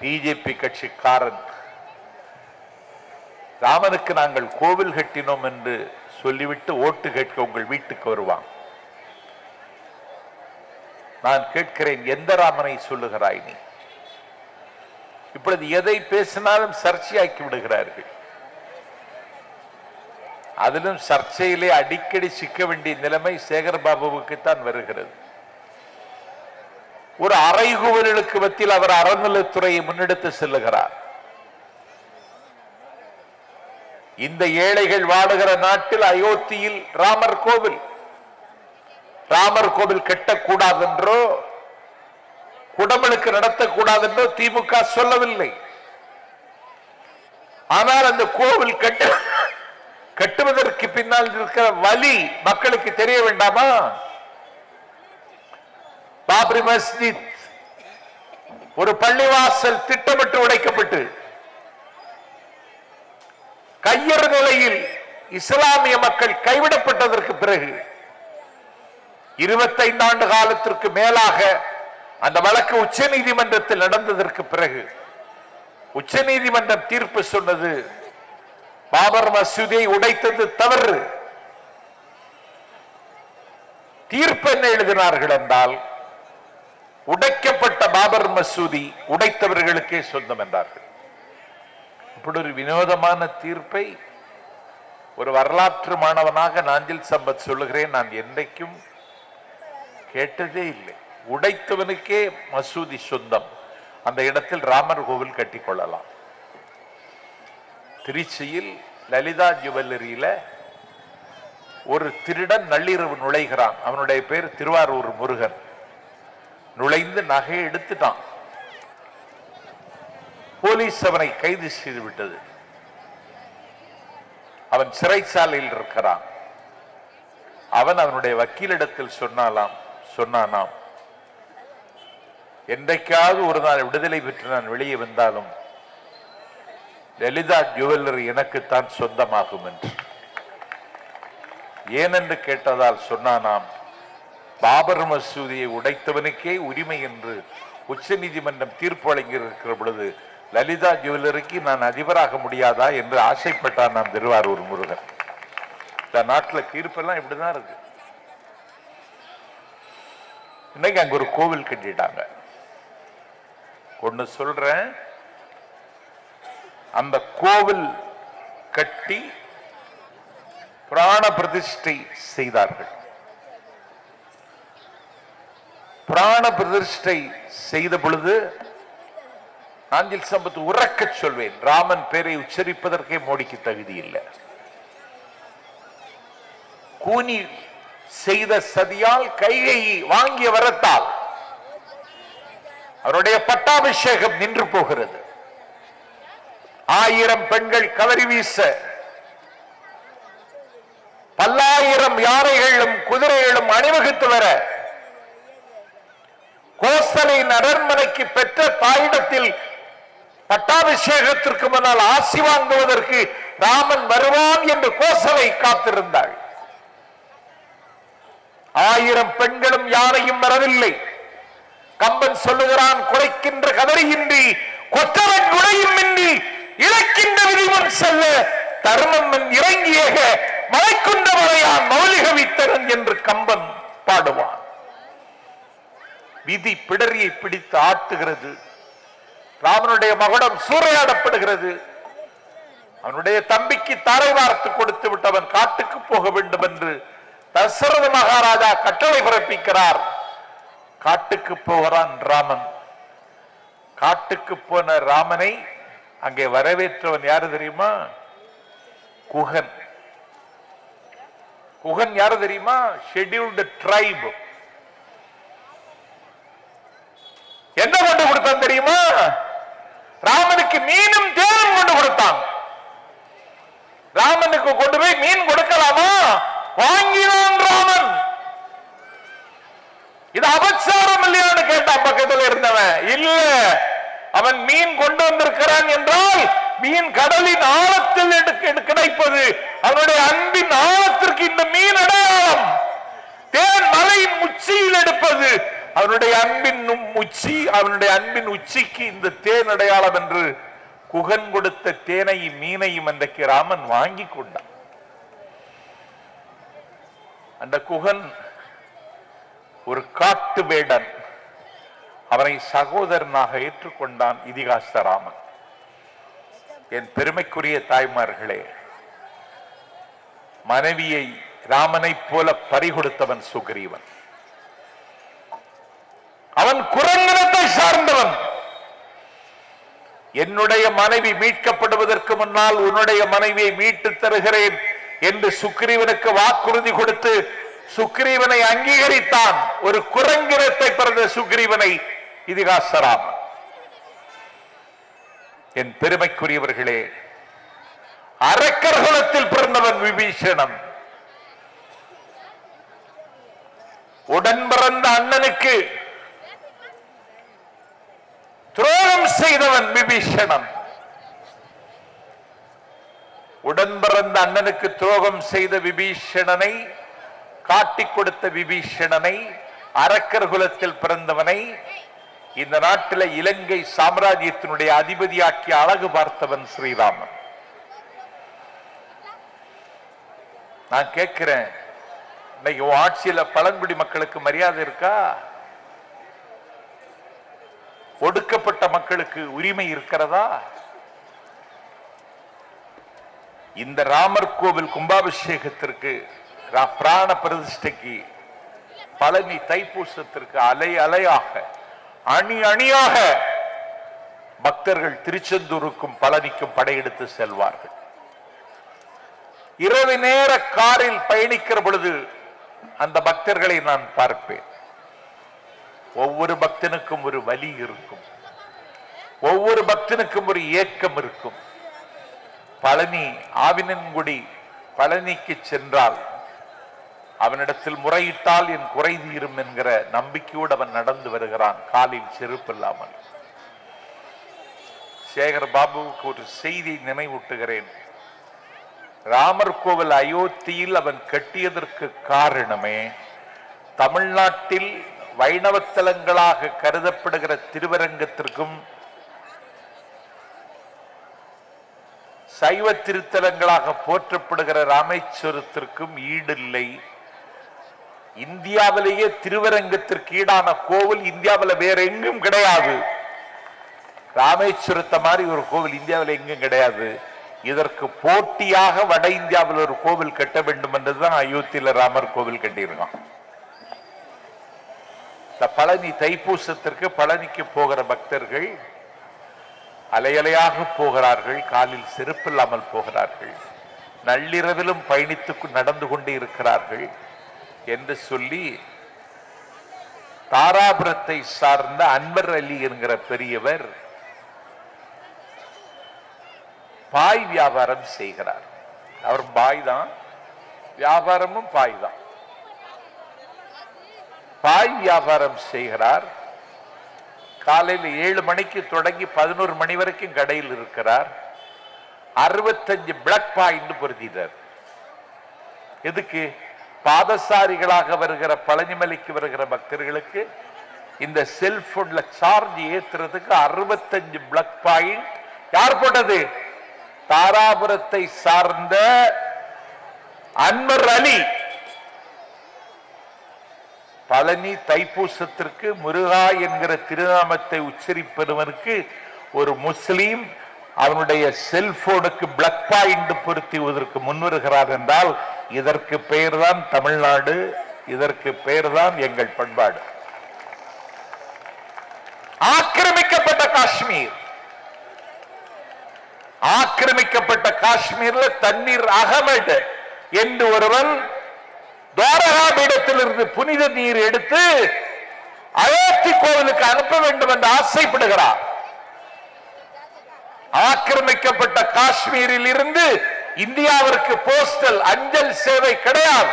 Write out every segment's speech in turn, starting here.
BJP கட்சிக்காரன் ராமனுக்கு நாங்கள் கோவில் கட்டினோம் என்று சொல்லிவிட்டு ஓட்டு கேட்க உங்கள் வீட்டுக்கு வருவான். நான் கேட்கிறேன், எந்த ராமனை சொல்லுகிறாய் நீ? இப்பொழுது எதை பேசினாலும் சர்ச்சையாக்கி விடுகிறார்கள். அதிலும் சர்ச்சையிலே அடிக்கடி சிக்க வேண்டிய நிலைமை சேகர் பாபுவுக்குத்தான் வருகிறது. ஒரு அறைகூவலுக்கு மத்தியில் அவர் அறநிலைத்துறையை முன்னெடுத்து செல்லுகிறார். இந்த ஏழைகள் வாடுகிற நாட்டில் அயோத்தியில் ராமர் கோவில் கட்டக்கூடாது என்றோ குடமுழுக்கு நடத்தக்கூடாது என்றோ திமுக சொல்லவில்லை. ஆனால் அந்த கோவில் கட்டுவதற்கு பின்னால் இருக்கிற வலி மக்களுக்கு தெரிய வேண்டாமா? பாபரி மஸ்ஜித் ஒரு பள்ளிவாசல் திட்டமிட்டு உடைக்கப்பட்டு கையறு நிலையில் இஸ்லாமிய மக்கள் கைவிடப்பட்டதற்கு பிறகு 25 ஆண்டு காலத்திற்கு மேலாக அந்த வழக்கு உச்ச நீதிமன்றத்தில் நடந்ததற்கு பிறகு உச்ச நீதிமன்றம் தீர்ப்பு சொன்னது, பாபர் மசூதியை உடைத்தது தவறு. தீர்ப்பு என்ன எழுதினார்கள் என்றால், உடைக்கப்பட்ட பாபர் மசூதி உடைத்தவர்களுக்கே சொந்தம் என்றார்கள். இப்படி ஒரு வினோதமான தீர்ப்பை ஒரு வரலாற்று மாணவனாக நாஞ்சில் சம்பத் சொல்லுகிறேன், நான் என்றைக்கும் கேட்டதே இல்லை. உடைத்தவனுக்கே மசூதி சொந்தம், அந்த இடத்தில் ராமர் கோவில் கட்டிக்கொள்ளலாம். திருச்சியில் லலிதா ஜுவல்லரியில ஒரு திருடன் நள்ளிரவு நுழைகிறான். அவனுடைய பேர் திருவாரூர் முருகன். நுழைந்து நகையை எடுத்துட்டான். போலீஸ் அவனை கைது செய்து விட்டது. அவன் சிறைச்சாலையில் இருக்கிறான். அவன் அவனுடைய வக்கீலிடத்தில் சொன்னானாம், என்றைக்காவது ஒரு நாள் விடுதலை பெற்று நான் வெளியே வந்தாலும் லலிதா ஜுவல்லரி எனக்குத்தான் சொந்தமாகும் என்று. ஏனென்று கேட்டதால் சொன்னானாம், பாபர் மசூதியை உடைத்தவனுக்கே உரிமை என்று உச்ச நீதிமன்றம் தீர்ப்பு வழங்கி இருக்கிற பொழுது லலிதா ஜுவல்லரிக்கு நான் அதிபராக முடியாதா என்று ஆசைப்பட்டான் நாம் திருவாரூர் முருகன். இந்த நாட்டில் தீர்ப்பெல்லாம் இப்படிதான் இருக்கு. இன்னைக்கு அங்க ஒரு கோவில் கட்டிட்டாங்க. ஒன்னு சொல்றேன், அந்த கோவில் கட்டி பிராண பிரதிஷ்டை செய்தார்கள். பிராண பிரதிஷ்டை செய்த பொழுது நாஞ்சில் சம்பத் உறக்க சொல்வேன், ராமன் பேரை உச்சரிப்பதற்கே மோடிக்கு தகுதி இல்லை. கூனி செய்த சதியால் கைகையை வாங்கிய வரத்தால் அவருடைய பட்டாபிஷேகம் நின்று போகிறது. 1000 பெண்கள் கவரி வீச, பல்லாயிரம் யானைகளும் குதிரைகளும் அணிவகுத்து வர, கோசலையின் அரண்மனைக்கு பெற்ற தாயிடத்தில் பட்டாபிஷேகத்திற்கு முன்னால் ஆசி வாங்குவதற்கு ராமன் வருவான் என்று கோசலை காத்திருந்தாள். 1000 பெண்களும் யானையும் வரவில்லை. கம்பன் சொல்லுகிறான், குறைக்கின்ற கதறியின்றி கொற்றவன் குடையும் இன்றி இழக்கின்ற விதிமுன் செல்ல தர்மம்மன் இறங்கிய மலைக்குண்ட மலையான் மௌலிக வித்தரன் என்று கம்பன் பாடுவான். விதி பிடரியை பிடித்து ஆட்டுகிறது. ராமனுடைய மகுடம் சூறையாடப்படுகிறது. அவனுடைய தம்பிக்கு தாரை வார்த்து கொடுத்து விட்டவன் காட்டுக்கு போக வேண்டும் என்று தசரத மகாராஜா கட்டளை பிறப்பிக்கிறார். காட்டுக்கு போகிறான் ராமன். காட்டுக்கு போன ராமனை அங்கே வரவேற்றவன் யாரு தெரியுமா? குகன். குகன் யாரு தெரியுமா? Scheduled try. என்ன கொண்டு கொடுத்தான் தெரியுமா? ராமனுக்கு மீனும் தேனும் கொண்டு கொடுத்தான். ராமனுக்கு கொண்டு போய் மீன் கொடுக்கலாமா? வாங்கினான் ராமன். இது அபச்சாரம் இல்லையான்னு கேட்டான் பக்கத்தில் இருந்தவன். இல்ல, அவன் மீன் கொண்டு வந்திருக்கிறான் என்றால் மீன் கடலின் ஆழத்தில் கிடைப்பது. அவனுடைய அன்பின் ஆழத்திற்கு இந்த மீன் அடையாளம். தேன் மலையின் உச்சியில் எடுப்பது அவனுடைய அன்பின் உச்சி, அவனுடைய அன்பின் உச்சிக்கு இந்த தேன் அடையாளம் என்று குகன் கொடுத்த தேனையும் மீனையும் அன்றைக்கு ராமன் வாங்கி கொண்டான். அந்த குகன் ஒரு காட்டு வேடன், அவனை சகோதரனாக ஏற்றுக்கொண்டான் இதிகாச ராமன். என் பெருமைக்குரிய தாய்மார்களே, மனைவியை ராமனை போல பறிகொடுத்தவன் சுக்ரீவன். அவன் குரங்கினத்தை சார்ந்தவன். என்னுடைய மனைவி மீட்கப்படுவதற்கு முன்னால் உன்னுடைய மனைவியை மீட்டு தருகிறேன் என்று சுக்ரீவனுக்கு வாக்குறுதி கொடுத்து சுக்ரீவனை அங்கீகரித்தான். ஒரு குரங்கினத்தை பிறந்த சுக்ரீவனை இதிகாச ராமன். என் பெருமைக்குரியவர்களே, அரக்கர் குலத்தில் பிறந்தவன் விபீஷணன். உடன் பிறந்த அண்ணனுக்கு துரோகம் செய்தவன் விபீஷணன். உடன் பிறந்த அண்ணனுக்கு துரோகம் செய்த விபீஷணனை, காட்டிக் கொடுத்த விபீஷணனை, அரக்கர் குலத்தில் பிறந்தவனை இந்த நாட்டில் இலங்கை சாம்ராஜ்யத்தினுடைய அதிபதியாக்கி அழகு பார்த்தவன் ஸ்ரீராமன். நான் கேட்கிறேன், இன்னைக்கு ஆட்சியில பழங்குடி மக்களுக்கு மரியாதை இருக்கா? ஒடுக்கப்பட்ட மக்களுக்கு உரிமை இருக்கிறதா? இந்த ராமர் கோவில் கும்பாபிஷேகத்திற்கு, பிராண பிரதிஷ்டைக்கு, பழனி தைப்பூசத்திற்கு அலை அலையாக, அணி அணியாக பக்தர்கள் திருச்செந்தூருக்கும் பழனிக்கும் படையெடுத்து செல்வார்கள். இரவு நேர காரில் பயணிக்கிற பொழுது அந்த பக்தர்களை நான் பார்ப்பேன். ஒவ்வொரு பக்தனுக்கும் ஒரு வலி இருக்கும், ஒவ்வொரு பக்தனுக்கும் ஒரு ஏக்கம் இருக்கும். பழனி ஆவினன்குடி பழனிக்கு சென்றால் அவனிடத்தில் முறையிட்டால் என் குறை தீரும் என்கிற நம்பிக்கையோடு அவன் நடந்து வருகிறான், காலில் செருப்பு இல்லாமல். சேகர் பாபுவுக்கு ஒரு செய்தி நினைவூட்டுகிறேன். ராமர் கோவில் அயோத்தியில் அவன் கட்டியதற்கு காரணமே தமிழ்நாட்டில் வைணவத்தலங்களாக கருதப்படுகிற திருவரங்கத்திற்கும் சைவ திருத்தலங்களாக போற்றப்படுகிற ராமேஸ்வரத்திற்கும் ஈடில்லை. இந்தியாவிலேயே திருவரங்கத்திற்கு ஈடான கோவில் இந்தியாவில் வேற எங்கும் கிடையாது. ராமேஸ்வரத்தை மாதிரி ஒரு கோவில் இந்தியாவில் எங்கும் கிடையாது. இதற்கு போட்டியாக வட இந்தியாவில் ஒரு கோவில் கட்ட வேண்டும் என்றுதான் அயோத்தியில ராமர் கோவில் கட்டியிருக்கான். பழனி தைப்பூசத்திற்கு பழனிக்கு போகிற பக்தர்கள் அலையலையாக போகிறார்கள், காலில் செருப்பில்லாமல் போகிறார்கள், நள்ளிரவிலும் பயணித்து நடந்து கொண்டே இருக்கிறார்கள் என்று சொல்லி தாராபுரத்தை சார்ந்த அன்வர் அலி என்கிற பெரியவர் பாய் வியாபாரம் செய்கிறார். அவர் பாய் தான், வியாபாரமும் பாய் தான். பாய் வியாபாரம் செய்கிறார். காலையில் 7 மணிக்கு தொடங்கி 11 மணி வரைக்கும் கடையில் இருக்கிறார். 65 பிளாக் பாயிண்ட் பொருத்திட்டார். எதுக்கு? பாதசாரிகளாக வருகிற பழனிமலைக்கு வருகிற பக்தர்களுக்கு இந்த செல்போன்ல சார்ஜ் ஏத்துறதுக்கு 65 பிளாக் பாயிண்ட். யார் போட்டது? தாராபுரத்தை சார்ந்த அன்வர் அலி. பழனி தைப்பூசத்திற்கு முருகா என்கிற திருநாமத்தை உச்சரிப்பவனுக்கு ஒரு முஸ்லீம் அவனுடைய செல்போனுக்கு பிளக் பாயிண்ட் பொருத்துவதற்கு முன்வருகிறார் என்றால் இதற்கு பெயர்தான் தமிழ்நாடு, இதற்கு பெயர்தான் எங்கள் பண்பாடு. ஆக்கிரமிக்கப்பட்ட காஷ்மீர், ஆக்கிரமிக்கப்பட்ட காஷ்மீர்ல தண்ணீர் அகமது என்று ஒருவன் துவாரகா பீடத்திலிருந்து புனித நீர் எடுத்து அயோத்தி கோவிலுக்கு அனுப்ப வேண்டும் என்று ஆசைப்படுகிறார். ஆக்கிரமிக்கப்பட்ட காஷ்மீரில் இருந்து இந்தியாவிற்கு போஸ்டல் அஞ்சல் சேவை கிடையாது.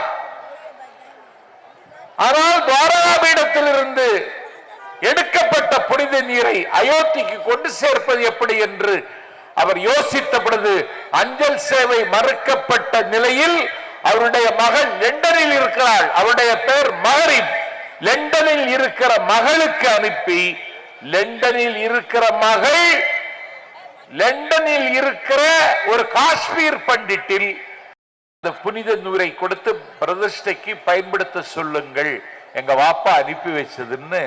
ஆனால் துவாரகா பீடத்திலிருந்து எடுக்கப்பட்ட புனித நீரை அயோத்திக்கு கொண்டு சேர்ப்பது எப்படி என்று அவர் யோசித்த பொழுது அஞ்சல் சேவை மறுக்கப்பட்ட நிலையில் அவருடைய மகன் லண்டனில் இருக்கிறாள், அவருடைய பெயர் மகரின். லண்டனில் இருக்கிற மகளுக்கு அனுப்பி லண்டனில் இருக்கிற மகள் லண்டனில் இருக்கிற ஒரு காஷ்மீர் பண்டிட்டில் புனித நூரை கொடுத்து பிரதிஷ்டைக்கு பயன்படுத்த சொல்லுங்கள், எங்க வாப்பா அனுப்பி வச்சதுன்னு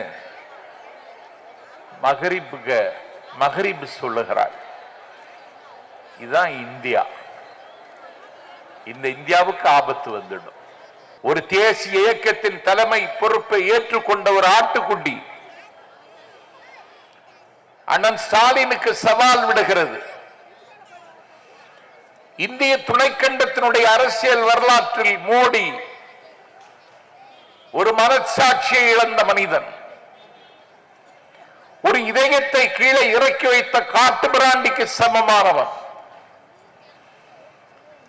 மகரிப் சொல்லுகிறார். இதுதான் இந்தியா. இந்த இந்தியாவுக்கு ஆபத்து வந்துடும். ஒரு தேசிய இயக்கத்தின் தலைமை பொறுப்பை ஏற்றுக்கொண்ட ஒரு ஆட்டுக்குட்டி அண்ணன் ஸ்டாலினுக்கு சவால் விடுகிறது. இந்திய துணைக்கண்டத்தினுடைய அரசியல் வரலாற்றில் மோடி ஒரு மனச்சாட்சியை இழந்த மனிதன், ஒரு இதயத்தை கீழே இறக்கி வைத்த காட்டு பிராண்டிக்கு சமமானவன்.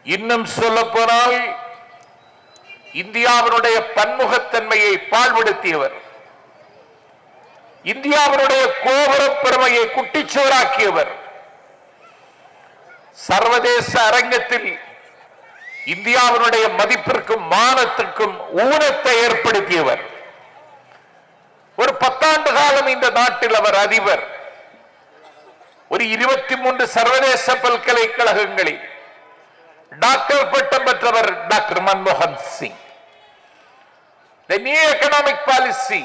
இன்னும் சொல்ல போனால் இந்தியாவினுடைய பன்முகத்தன்மையை பாழ்படுத்தியவர், இந்தியாவினுடைய கோபுர பெருமையை குட்டிச்சுவராக்கியவர், சர்வதேச அரங்கத்தில் இந்தியாவினுடைய மதிப்பிற்கும் மானத்திற்கும் ஊனத்தை ஏற்படுத்தியவர். ஒரு 10 ஆண்டு காலம் இந்த நாட்டில் அவர் அதிபர். ஒரு 23 சர்வதேச பல்கலைக்கழகங்களில் டாக்டர் பட்டம் பெற்றவர் டாக்டர் மன்மோகன் Singh. The new economic policy,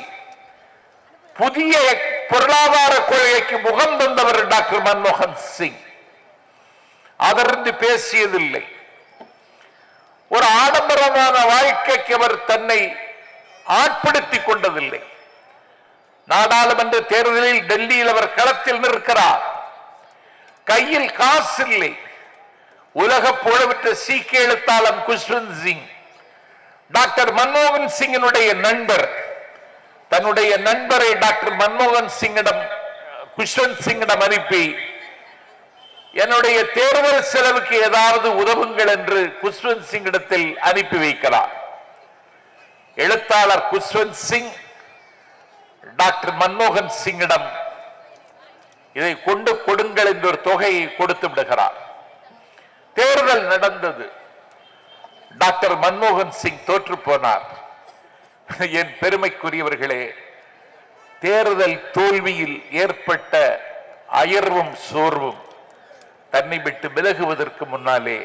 புதிய பொருளாதார கொள்கைக்கு முகம் தந்தவர் டாக்டர் மன்மோகன் சிங். அதற்கு பேசியதில்லை. ஒரு ஆடம்பரமான வாழ்க்கைக்கு அவர் தன்னை ஆட்படுத்திக் கொண்டதில்லை. நாடாளுமன்ற தேர்தலில் டெல்லியில் அவர் களத்தில் நிற்கிறார். கையில் காசு இல்லை. உலக புகழ்பெற்ற சீக்கிய எழுத்தாளர் குஷ்வந்த் சிங் டாக்டர் மன்மோகன் சிங்கினுடைய நண்பர், தன்னுடைய நண்பரை டாக்டர் மன்மோகன் சிங்கிடம் குஷ்வந்த் சிங்கிடம் அனுப்பி என்னுடைய தேர்தல் செலவுக்கு ஏதாவது உதவுங்கள் என்று குஷ்வந்த் சிங்கிடத்தில் அனுப்பி வைக்கிறார். எழுத்தாளர் குஷ்வந்த் சிங் டாக்டர் மன்மோகன் சிங்கிடம் இதை கொண்டு கொடுங்கள் என்ற ஒரு தொகையை கொடுத்து விடுகிறார். தேர்தல் நடந்தது. டாக்டர் மன்மோகன் சிங் தோற்று போனார். என் பெருமைக்குரியவர்களே, தேர்தல் தோல்வியில் ஏற்பட்ட அயர்வும் சோர்வும் தன்னை விட்டு விலகுவதற்கு முன்னாலே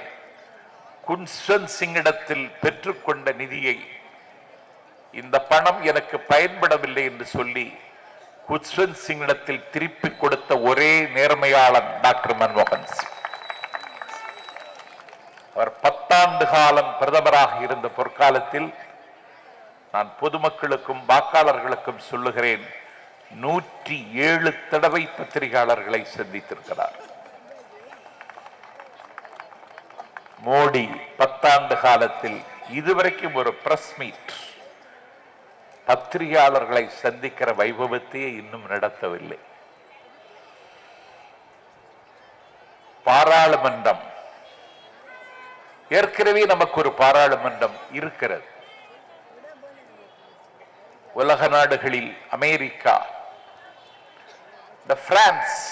குஷ்வந்த் சிங்கிடத்தில் பெற்றுக்கொண்ட நிதியை, இந்த பணம் எனக்கு பயன்படவில்லை என்று சொல்லி குஷ்வந்த் சிங்கிடத்தில் திருப்பி கொடுத்த ஒரே நேர்மையாளன் டாக்டர் மன்மோகன் சிங். அவர் 10 ஆண்டு காலம் பிரதமராக இருந்த பொற்காலத்தில் நான் பொதுமக்களுக்கும் வாக்காளர்களுக்கும் சொல்லுகிறேன், 107 தடவை பத்திரிகையாளர்களை சந்தித்திருக்கிறார். மோடி 10 ஆண்டு காலத்தில் இதுவரைக்கும் ஒரு பிரஸ் மீட் பத்திரிகையாளர்களை சந்திக்கிற வைபவத்தையே இன்னும் நடத்தவில்லை. பாராளுமன்றம், ஏற்கனவே நமக்கு ஒரு பாராளுமன்றம் இருக்கிறது. உலக நாடுகளில் America, France,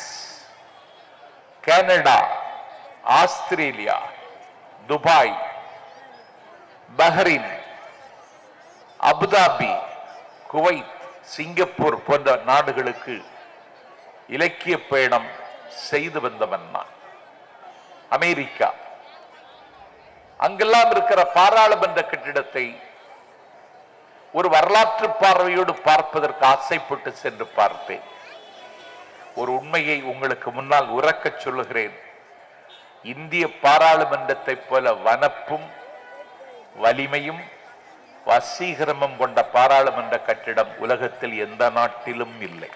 Canada, Australia, Dubai, Bahrain, Abu Dhabi, Kuwait, Singapore போன்ற நாடுகளுக்கு இலக்கிய பயணம் செய்து வந்தவன் நான். அமெரிக்கா, அங்கெல்லாம் இருக்கிற பாராளுமன்ற கட்டிடத்தை ஒரு வரலாற்று பார்வையோடு பார்ப்பதற்கு ஆசைப்பட்டு சென்று பார்த்தேன். ஒரு உண்மையை உங்களுக்கு முன்னால் உறக்க சொல்லுகிறேன். இந்திய பாராளுமன்றத்தை போல வனப்பும் வலிமையும் வசீகரமும் கொண்ட பாராளுமன்ற கட்டிடம் உலகத்தில் எந்த நாட்டிலும் இல்லை.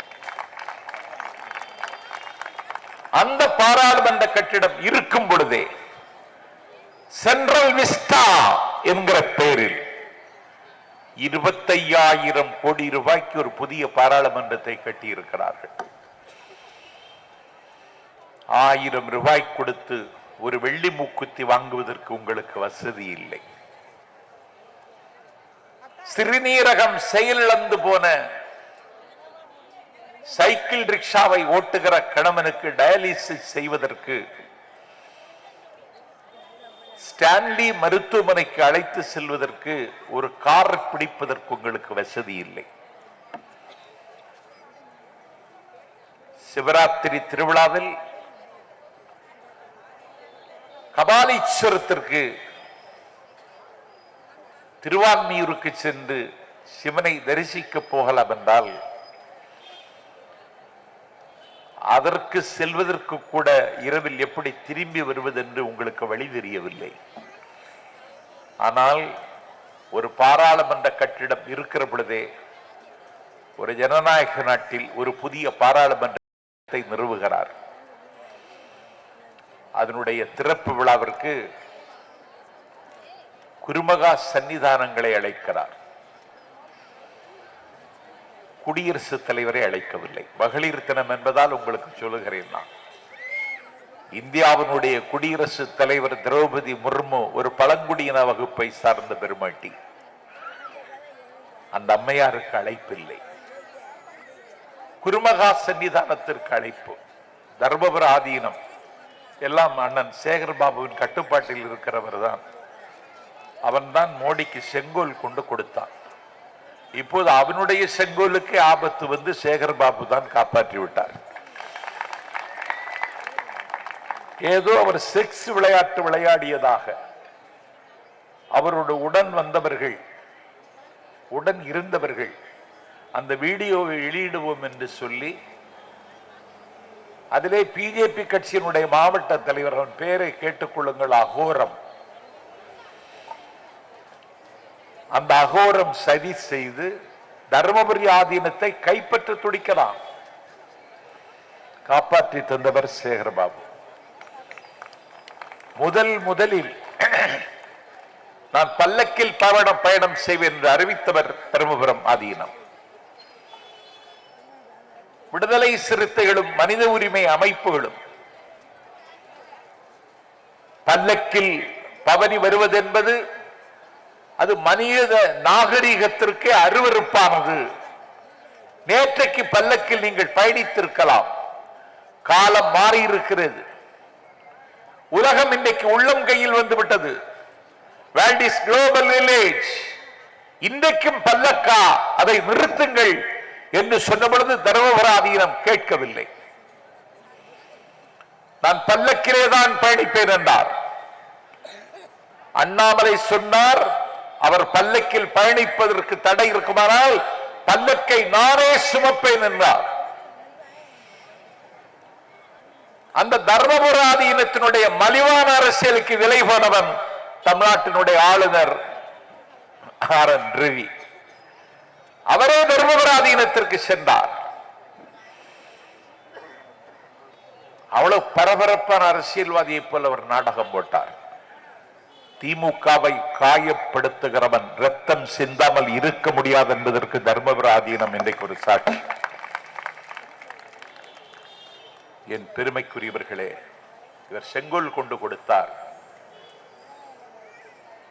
அந்த பாராளுமன்ற கட்டிடம் இருக்கும் பொழுதே சென்ட்ரல் விஸ்டா என்கிற பெயரில் 25,000 கோடி ரூபாய்க்கு ஒரு புதிய பாராளுமன்றத்தை கட்டியிருக்கிறார்கள். 1000 ரூபாய் கொடுத்து ஒரு வெள்ளி மூக்குத்தி வாங்குவதற்கு உங்களுக்கு வசதி இல்லை. சிறுநீரகம் செயலிழந்து போன சைக்கிள் ரிக்ஷாவை ஓட்டுகிற கணவனுக்கு டயாலிசிஸ் செய்வதற்கு ஸ்டான்லி மருத்துவமனைக்கு அழைத்து செல்வதற்கு ஒரு கார் பிடிப்பதற்கு உங்களுக்கு வசதி இல்லை. சிவராத்திரி திருவிழாவில் கபாலீஸ்வரத்திற்கு திருவான்மியூருக்கு சென்று சிவனை தரிசிக்க போகலாம் என்றால் அதற்கு செல்வதற்கு கூட இரவில் எப்படி திரும்பி வருவது என்று உங்களுக்கு வழி தெரியவில்லை. ஆனால் ஒரு பாராளுமன்ற கட்டிடம் இருக்கிற பொழுதே ஒரு ஜனநாயக நாட்டில் ஒரு புதிய பாராளுமன்றத்தை நிறுவுகிறார். அதனுடைய திறப்பு விழாவிற்கு குருமகா சன்னிதானங்களை அழைக்கிறார். குடியரசுத் தலைவரை அழைக்கவில்லை. மகளிர் தினம் என்பதால் உங்களுக்கு சொல்லுகிறேன். நான் இந்தியாவினுடைய குடியரசுத் தலைவர் திரௌபதி முர்மு ஒரு பழங்குடியின வகுப்பை சார்ந்த பெருமாட்டி. அந்த அம்மையாருக்கு அழைப்பில்லை. குருமகா சன்னிதானத்திற்கு அழைப்பு. தர்மபுர ஆதீனம் எல்லாம் அண்ணன் சேகர் பாபுவின் கட்டுப்பாட்டில் இருக்கிறவர் தான். அவன்தான் மோடிக்கு செங்கோல் கொண்டு கொடுத்தான். இப்போது அவனுடைய செங்கோலுக்கு ஆபத்து வந்து சேகர் பாபு தான் காப்பாற்றி விட்டார். ஏதோ அவர் செக்ஸ் விளையாட்டு விளையாடியதாக அவரோட உடன் வந்தவர்கள், உடன் இருந்தவர்கள் அந்த வீடியோவை வெளியிடுவோம் என்று சொல்லி அதிலே பிஜேபி கட்சியினுடைய மாவட்ட தலைவர், அவன் பேரை கேட்டுக்கொள்ளுங்கள், அகோரம். அந்த அகோரம் சதி செய்து தர்மபுரி ஆதீனத்தை கைப்பற்ற துடிக்கலாம். காப்பாற்றி தந்தவர் சேகர்பாபு. முதலில் நான் பல்லக்கில் பயணம் செய்வேன் என்று அறிவித்தவர் தருமபுரம் ஆதீனம். விடுதலை சிறுத்தைகளும் மனித உரிமை அமைப்புகளும் பல்லக்கில் பவனி வருவது என்பது அது மனித நாகரிகத்திற்கு அருவருப்பானது. நேற்றைக்கு பல்லக்கில் நீங்கள் பயணித்திருக்கலாம். காலம் மாறி இருக்கிறது. உலகம் இன்றைக்கு உள்ளம் கையில் வந்துவிட்டது. World is global village. இன்றைக்கும் பல்லக்கா, அதை நிறுத்துங்கள் என்று சொன்ன பொழுது தர்மபுர ஆதீனம் கேட்கவில்லை. நான் பல்லக்கிலே தான் பயணிப்பேன் என்றார். அண்ணாமலை சொன்னார், அவர் பல்லக்கில் பயணிப்பதற்கு தடை இருக்குமானால் பல்லக்கை நானே சுமப்பேன் என்றார். அந்த தர்மபுர ஆதீனத்தினுடைய மலிவான அரசியலுக்கு விலை போனவன் தமிழ்நாட்டினுடைய ஆளுநர் ஆர்.என். ரவி. அவரே தர்மபுர ஆதீனத்திற்கு சென்றார். அவ்வளவு பரபரப்பான அரசியல்வாதியை போல அவர் நாடகம் போட்டார். திமுகவை காயப்படுத்துகிறவன் ரத்தம் சிந்தாமல் இருக்க முடியாது என்பதற்கு தர்மபுர ஆதீனம் இன்றைக்கு ஒரு சாட்சி. என் பெருமைக்குரியவர்களே, இவர் செங்கோல் கொண்டு கொடுத்தார்.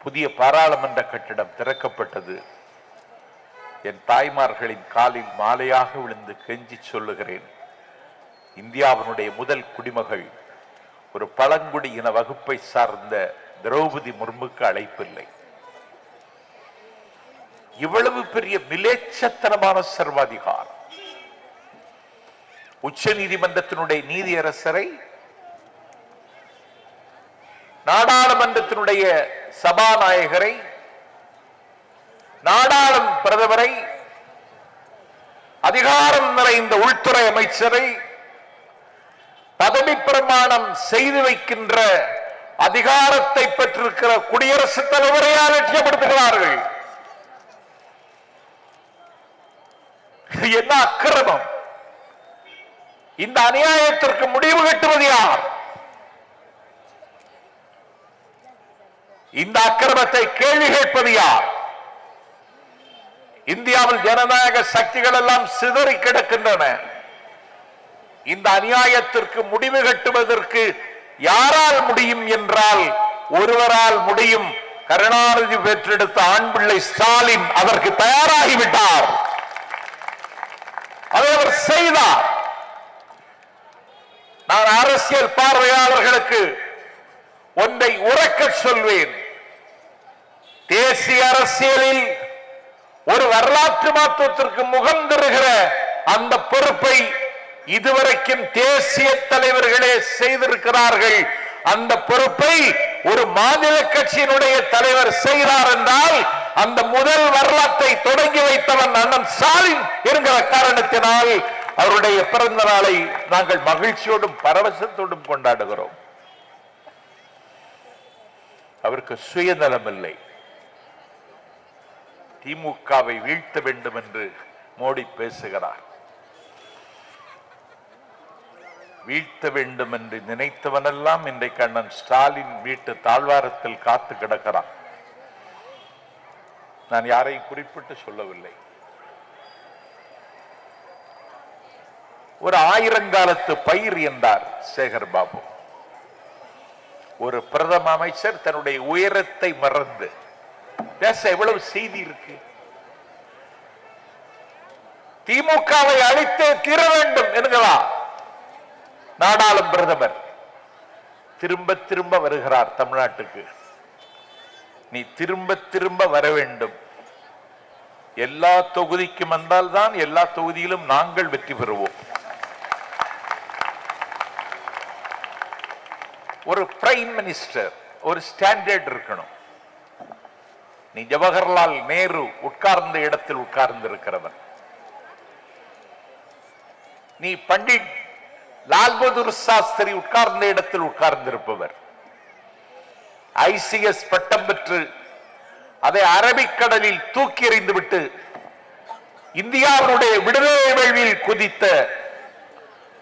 புதிய பாராளுமன்ற கட்டிடம் திறக்கப்பட்டது. என் தாய்மார்களின் காலில் மாலையாக விழுந்து கெஞ்சி சொல்லுகிறேன், இந்தியாவினுடைய முதல் குடிமகள் ஒரு பழங்குடியின வகுப்பை சார்ந்த திரௌபதி முர்முக்கு அழைப்பில்லை. இவ்வளவு பெரிய மிலேச்சத்தனமான சர்வாதிகாரம். உச்ச நீதிமன்றத்தினுடைய நீதியரசரை, நாடாளுமன்றத்தினுடைய சபாநாயகரை, நாடாளும் பிரதமரை, அதிகாரம் நிறைந்த உள்துறை அமைச்சரை பதவி பிரமாணம் செய்து வைக்கின்ற அதிகாரத்தை பெற்றிருக்கிற குடியரசுத் தலைவரை அலட்சியப்படுத்துகிறார்கள். என்ன அக்கிரமம்! இந்த அநியாயத்திற்கு முடிவு கட்டுவது யார்? இந்த அக்கிரமத்தை கேள்வி கேட்பது யார்? இந்தியாவில் ஜனநாயக சக்திகள் எல்லாம் சிதறி கிடக்கின்றன. இந்த அநியாயத்திற்கு முடிவு கட்டுவதற்கு யாரால் முடியும் என்றால் ஒருவரால் முடியும். கருணாநிதி பெற்றெடுத்த ஆண் பிள்ளை ஸ்டாலின் அதற்கு தயாராகிவிட்டார். அதை அவர் செய்தார். நான் அரசியல் பார்வையாளர்களுக்கு ஒன்றை உறக்க சொல்வேன். தேசிய அரசியலில் ஒரு வரலாற்று மாற்றத்திற்கு முகம் தருகிற அந்த பொறுப்பை இதுவரைக்கும் தேசிய தலைவர்களே செய்திருக்கிறார்கள். அந்த பொறுப்பை ஒரு மாநில கட்சியினுடைய தலைவர் செய்கிறார் என்றால் அந்த முதல் வரலாற்றை தொடங்கி வைத்தவன் அண்ணன் ஸ்டாலின் என்கிற காரணத்தினால் அவருடைய பிறந்த நாளை நாங்கள் மகிழ்ச்சியோடும் பரவசத்தோடும் கொண்டாடுகிறோம். அவருக்கு சுயநலம் இல்லை. திமுகவை வீழ்த்த வேண்டும் என்று மோடி பேசுகிறார். வீழ்த்த வேண்டும் என்று நினைத்தவனெல்லாம் இன்றைக்கு அண்ணன் ஸ்டாலின் வீட்டு தாழ்வாரத்தில் காத்து கிடக்கிறான். நான் யாரையும் குறிப்பிட்டு சொல்லவில்லை. ஒரு ஆயிரங்காலத்து பயிர் என்றார் சேகர் பாபு. ஒரு பிரதம அமைச்சர் தன்னுடைய உயரத்தை மறந்து பேச எவ்வளவு செய்தி இருக்கு. திமுகவை அழித்தே தீர வேண்டும் என்கிறார் நாடாளும் பிரதமர். திரும்ப திரும்ப வருகிறார் தமிழ்நாட்டுக்கு. நீ திரும்ப திரும்ப வர வேண்டும். எல்லா தொகுதிக்கும் வந்தால்தான் எல்லா தொகுதியிலும் நாங்கள் வெற்றி பெறுவோம். ஒரு பிரைம் மினிஸ்டர் ஒரு ஸ்டாண்டர்ட் இருக்கணும். நீ ஜவஹர்லால் நேரு உட்கார்ந்த இடத்தில் உட்கார்ந்து இருக்கிறவன். நீ பண்டிட் லால் பகதூர் சாஸ்திரி உட்கார்ந்த இடத்தில் உட்கார்ந்திருப்பவர். ஐசிஎஸ் பட்டம் பெற்று அதை அரபிக்கடலில் தூக்கி எறிந்துவிட்டு இந்தியாவுடைய விடுதலை வேள்வியில் குதித்த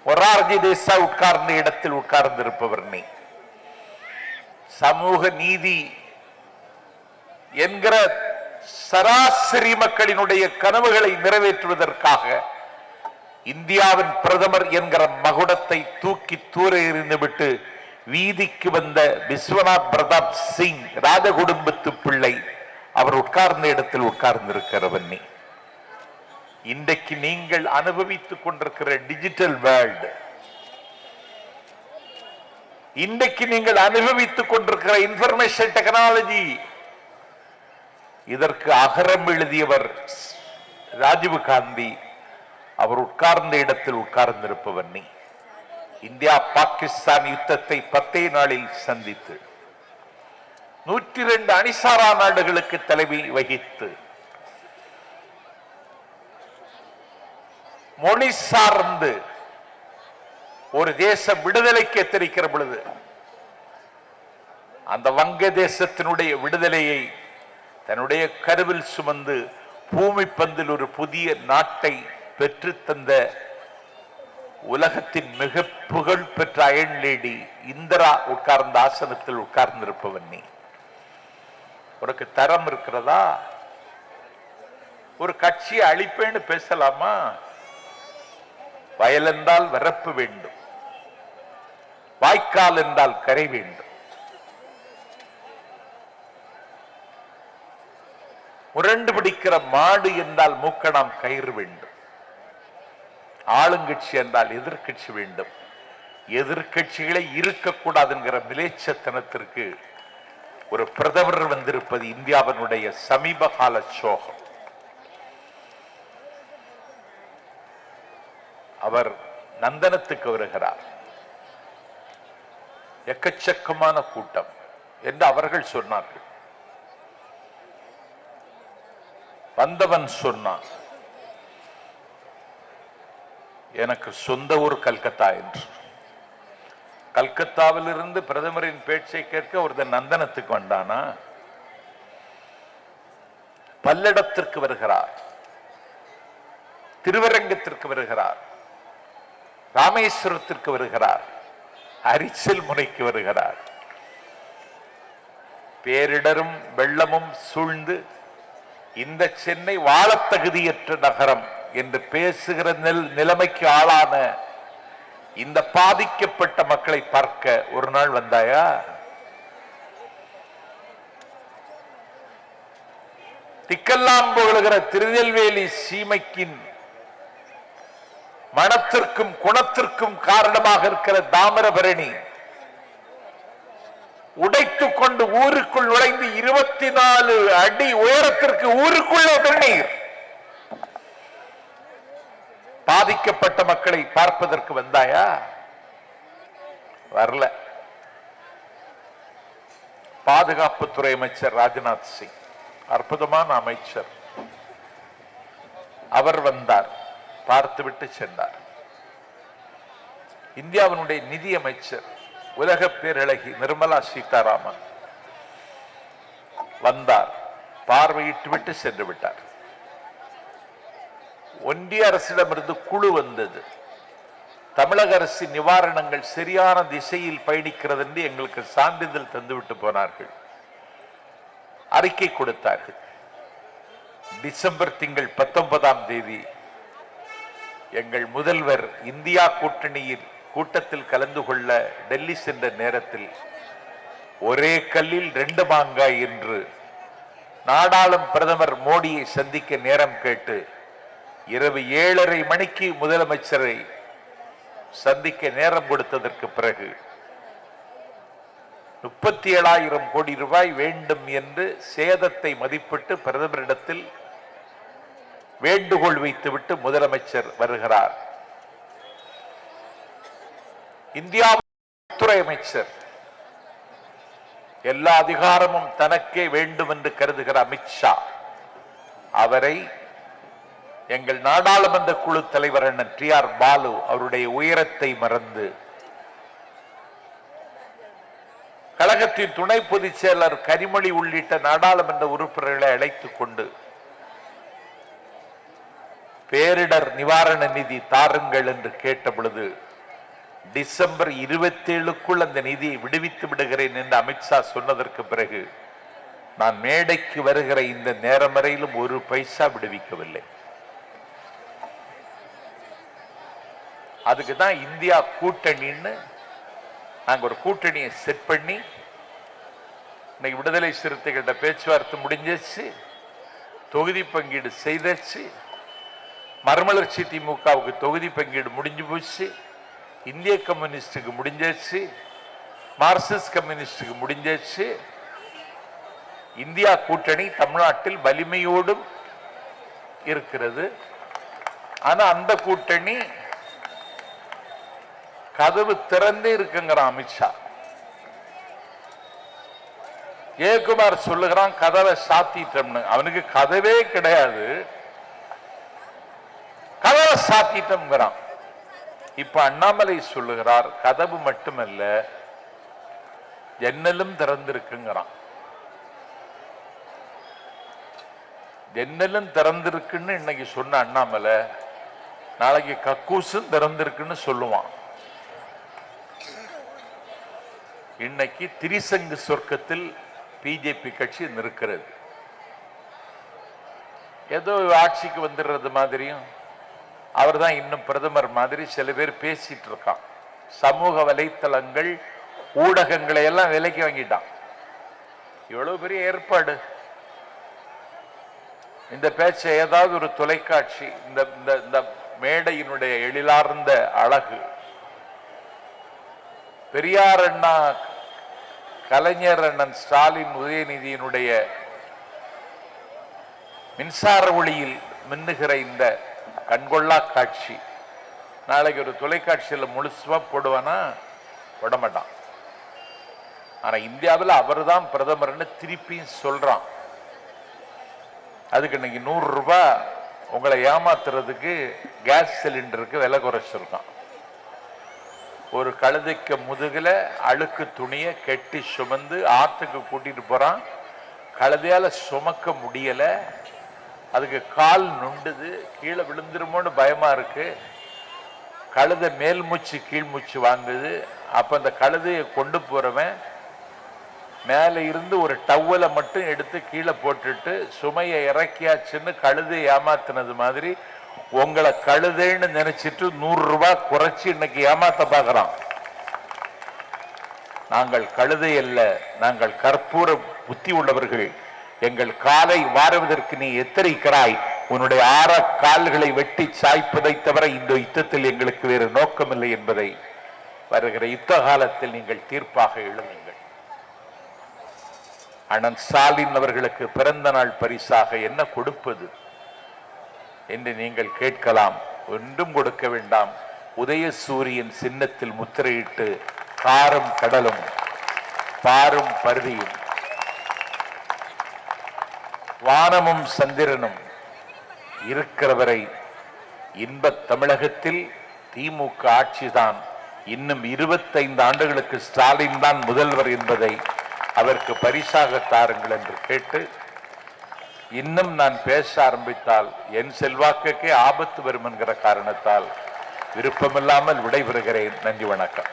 மொரார்ஜி தேசாய் உட்கார்ந்த இடத்தில் உட்கார்ந்திருப்பவர். நீ சமூக நீதி என்கிற சராசரி மக்களினுடைய கனவுகளை நிறைவேற்றுவதற்காக இந்தியாவின் பிரதமர் என்கிற மகுடத்தை தூக்கி தூர எறிந்துவிட்டு வீதிக்கு வந்த விஸ்வநாத் பிரதாப் சிங் ராஜ குடும்பத்து பிள்ளை. அவர் உட்கார்ந்த இடத்தில் உட்கார்ந்திருக்கிறவன் நீ. இன்றைக்கு நீங்கள் அனுபவித்துக் கொண்டிருக்கிற டிஜிட்டல் வேர்ல்டு, இன்றைக்கு நீங்கள் அனுபவித்துக் கொண்டிருக்கிற இன்ஃபர்மேஷன் டெக்னாலஜி, இதற்கு அகரம் எழுதியவர் ராஜீவ் காந்தி. அவர் உட்கார்ந்த இடத்தில் உட்கார்ந்திருப்பவர் நீ. இந்தியா பாகிஸ்தான் யுத்தத்தை 10 நாளில் சந்தித்து 102 அணிசாரா நாடுகளுக்கு தலைமை வகித்து மொழி சார்ந்து ஒரு தேச விடுதலைக்கு எத்தரிக்கிற பொழுது அந்த வங்க தேசத்தினுடைய விடுதலையை தன்னுடைய கருவில் சுமந்து பூமி பந்தில் ஒரு புதிய நாட்டை பெற்று தந்த உலகத்தின் மிக புகழ் பெற்ற அயன் லேடி இந்திரா உட்கார்ந்த ஆசனத்தில் உட்கார்ந்திருப்பவன் நீ. உனக்கு தரம் இருக்கிறதா? ஒரு கட்சியை அழிப்பேன்னு பேசலாமா? வயல் என்றால் வரப்பு வேண்டும், வாய்க்கால் என்றால் கரை வேண்டும். முரண்டு பிடிக்கிற மாடு என்றால் மூக்கணாம் கயிறு வேண்டும். ஆளுங்கட்சி என்றால் எதிர்கட்சி வேண்டும். எதிர்கட்சிகளை இருக்கக்கூடாது என்கிற மிலேச்சத்தனத்திற்கு ஒரு பிரதமர் வந்திருப்பது இந்தியாவினுடைய சமீப கால சோகம். அவர் நந்தனத்துக்கு வருகிறார். எக்கச்சக்கமான கூட்டம் என்று அவர்கள் சொன்னார்கள். வந்தவன் சொன்னான், எனக்கு சொந்த ஊர் கல்கத்தா என்று. கல்கத்தாவில் இருந்து பிரதமரின் பேச்சை கேட்க ஒருத்தன் நந்தனத்துக்கு வந்தானா? பல்லடத்திற்கு வருகிறார், திருவரங்கத்திற்கு வருகிறார், ராமேஸ்வரத்திற்கு வருகிறார், அரிச்சல் முனைக்கு வருகிறார். பேரிடரும் வெள்ளமும் சூழ்ந்து இந்த சென்னை வாழ தகுதியற்ற நகரம் என்று பேசுகிற நிலைமைக்கு ஆளான இந்த பாதிக்கப்பட்ட மக்களை பார்க்க ஒரு நாள் வந்தாயா? திக்கெல்லாம் புகழுகிற திருநெல்வேலி சீமைக்கின் மனத்திற்கும் குணத்திற்கும் காரணமாக இருக்கிற தாமிரபரணி உடைத்துக் கொண்டு ஊருக்குள் நுழைந்து 24 அடி உயரத்திற்கு ஊருக்குள்ளே தண்ணீர். பாதிக்கப்பட்ட மக்களை பார்ப்பதற்கு வந்தாயா? வரல. பாதுகாப்புத்துறை அமைச்சர் ராஜ்நாத் சிங் அற்புதமான அமைச்சர், அவர் வந்தார், பார்த்துவிட்டு சென்றார். இந்தியாவினுடைய நிதி அமைச்சர் உலக பேரழகி நிர்மலா சீதாராமன் வந்தார், பார்வையிட்டு விட்டு சென்று விட்டார். ஒன்றிய அரசிடமிருந்து குழு வந்தது. தமிழக அரசின் நிவாரணங்கள் சரியான திசையில் பயணிக்கிறது என்று எங்களுக்கு சான்றிதழ் தந்துவிட்டு போனார்கள். அறிக்கை கொடுத்தார்கள். டிசம்பர் திங்கள் 19ஆம் தேதி எங்கள் முதல்வர் இந்தியா கூட்டணியில் கூட்டத்தில் கலந்து கொள்ள டெல்லி சென்ற நேரத்தில் ஒரே கல்லில் 2 மாங்காய் என்று நாடாளும் பிரதமர் மோடியை சந்திக்க நேரம் கேட்டு இரவு 7:30 மணிக்கு முதலமைச்சரை சந்திக்க நேரம் கொடுத்ததற்கு பிறகு 37,000 கோடி ரூபாய் வேண்டும் என்று சேதத்தை மதிப்பிட்டு பிரதமரிடத்தில் வேண்டுகோள் வைத்துவிட்டு முதலமைச்சர் வருகிறார். இந்தியாவுடைய அமைச்சர் எல்லா அதிகாரமும் தனக்கே வேண்டும் என்று கருதுகிற அமித்ஷா அவரை எங்கள் நாடாளுமன்ற குழு தலைவர் அண்ணன் TR பாலு அவருடைய உயரத்தை மறந்து கழகத்தின் துணை பொதுச் செயலர் கனிமொழி உள்ளிட்ட நாடாளுமன்ற உறுப்பினர்களை அழைத்துக் கொண்டு பேரிடர் நிவாரண நிதி தாருங்கள் என்று கேட்ட பொழுது டிசம்பர் 27க்குள் அந்த நிதியை விடுவித்து விடுகிறேன் என்று அமித்ஷா சொன்னதற்கு பிறகு நான் மேடைக்கு வருகிற இந்த நேரம் வரையிலும் 1 பைசா விடுவிக்கவில்லை. அதுக்கு தான் இந்தியா கூட்டணின்னு நாங்க ஒரு கூட்டணியை செட் பண்ணி இன்னைக்கு விடுதலை சிறுத்தைகிட்ட பேச்சுவார்த்தை முடிஞ்சிச்சு, தொகுதி பங்கீடு செய்தாச்சு, மறுமலர்ச்சி திமுகவுக்கு தொகுதி பங்கீடு முடிஞ்சு போச்சு, இந்திய கம்யூனிஸ்டுக்கு முடிஞ்சாச்சு, மார்க்சிஸ்ட் கம்யூனிஸ்டுக்கு முடிஞ்சாச்சு. இந்தியா கூட்டணி தமிழ்நாட்டில் வலிமையோடும் இருக்கிறது. ஆனா அந்த கூட்டணி கதவு திறந்தே இருக்குங்கிறான் அமித்ஷா. ஜெயக்குமார் சொல்லுகிறான் கதவை சாத்திட்டோம்னு. அவனுக்கு கதவே கிடையாது, கதவை சாத்திட்டோம்ங்கிறான். இப்ப அண்ணாமலை சொல்லுகிறார் கதவு மட்டுமல்ல ஜன்னலும் திறந்திருக்குங்கிறான். ஜன்னலும் திறந்திருக்குன்னு இன்னைக்கு சொன்ன அண்ணாமலை நாளைக்கு கக்கூசும் திறந்திருக்குன்னு சொல்லுவான். இன்னைக்கு திரிசங்கு சொர்க்கத்தில் பிஜேபி கட்சி நிற்கிறது. ஏதோ ஆட்சிக்கு வந்துடுறது மாதிரியும் அவர் தான் இன்னும் பிரதமர் மாதிரி சில பேர் பேசிட்டு இருக்கான். சமூக வலைத்தளங்கள் ஊடகங்களை எல்லாம் விலைக்கு வாங்கிட்டான். இவ்வளவு பெரிய ஏற்பாடு. இந்த பேச்சை ஏதாவது ஒரு தொலைக்காட்சி இந்த மேடையினுடைய எழிலார்ந்த அழகு, பெரியார் அண்ணா கலைஞர் அண்ணன் ஸ்டாலின் உதயநிதியினுடைய மின்சார ஒளியில் மின்னுகிற இந்த கண்கொள்ளா காட்சி நாளைக்கு ஒரு தொலைக்காட்சியில் முழுசுவா போடுவானா? போட மாட்டான். ஆனா இந்தியாவில் அவர் தான் பிரதமர்னு திருப்பியும் சொல்றான். அதுக்கு இன்னைக்கு 100 ரூபாய் உங்களை ஏமாத்துறதுக்கு கேஸ் சிலிண்டருக்கு விலை குறைச்சிருக்கான். ஒரு கழுதைக்கு முதுகுல அழுக்கு துணியை கெட்டி சுமந்து ஆத்துக்கு கூட்டிட்டு போறான். கழுதையால சுமக்க முடியல, அதுக்கு கால் நுண்டுது, கீழே விழுந்துருமோன்னு பயமா இருக்கு. கழுதை மேல் மூச்சு கீழ் மூச்சு வாங்குது. அப்ப அந்த கழுதையை கொண்டு போறவன் மேல இருந்து ஒரு டவலை மட்டும் எடுத்து கீழே போட்டுட்டு சுமையை இறக்கியாச்சுன்னு கழுதை ஏமாத்தினது மாதிரி உங்களை கழுதைன்னு நினைச்சிட்டு 100 ரூபாய் குறைச்சி இன்னைக்கு ஏமாத்த பார்க்கிறான். நாங்கள் கழுதை அல்ல, நாங்கள் கற்பூர புத்தி உள்ளவர்கள். எங்கள் காலை வாருவதற்கு நீ எத்தரிக்கிறாய். உன்னுடைய 6 கால்களை வெட்டி சாய்ப்பதை தவிர இந்த யுத்தத்தில் எங்களுக்கு வேறு நோக்கமில்லை என்பதை வருகிற யுத்த காலத்தில் நீங்கள் தீர்ப்பாக எழுதுங்கள். அண்ணன் ஸ்டாலின் அவர்களுக்கு பிறந்த நாள் பரிசாக என்ன கொடுப்பது என்று நீங்கள் கேட்கலாம். ஒன்றும் கொடுக்க வேண்டாம். உதயசூரியன் சின்னத்தில் முத்திரையிட்டு காரும் கடலும் பாரும் பருதியும் வானமும் சந்திரனும் இருக்கிறவரை இன்பத் தமிழகத்தில் திமுக ஆட்சிதான். இன்னும் 25 ஆண்டுகளுக்கு ஸ்டாலின் தான் முதல்வர் என்பதை அவருக்கு பரிசாக தாருங்கள் என்று கேட்டு, இன்னும் நான் பேச ஆரம்பித்தால் என் செல்வாக்குக்கே ஆபத்து வரும் என்கிற காரணத்தால் விருப்பமில்லாமல் விடைபெறுகிறேன். நன்றி, வணக்கம்.